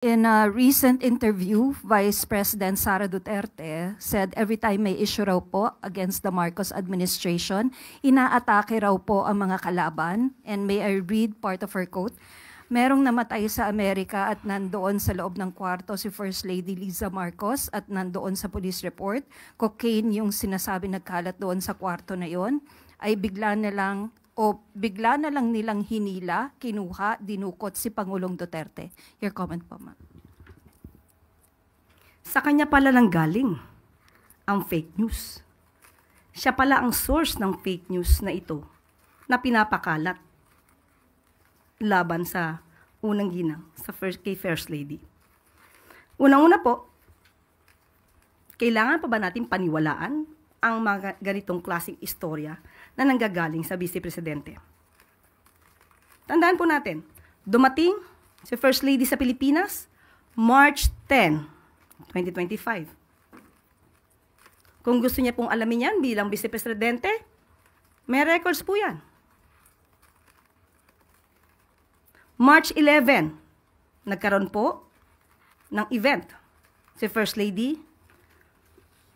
In a recent interview, Vice President Sara Duterte said every time may issue raw po against the Marcos administration, inaatake raw po ang mga kalaban. And may I read part of her quote? Merong namatay sa Amerika at nandoon sa loob ng kwarto si First Lady Liza Marcos at nandoon sa police report. Cocaine yung sinasabi nagkalat doon sa kwarto na yon, ay bigla na lang nilang hinila, kinuha, dinukot si Pangulong Duterte. Your comment po, ma'am. Sa kanya pala lang galing ang fake news. Siya pala ang source ng fake news na ito na pinapakalat laban sa unang ginang, kay First Lady. Unang-una po, kailangan pa ba natin paniwalaan ang mga ganitong klaseng istorya na nanggagaling sa Vice Presidente? Tandaan po natin, dumating si First Lady sa Pilipinas, March 10, 2025. Kung gusto niya pong alamin yan bilang Vice Presidente, may records po yan. March 11, nagkaroon po ng event si First Lady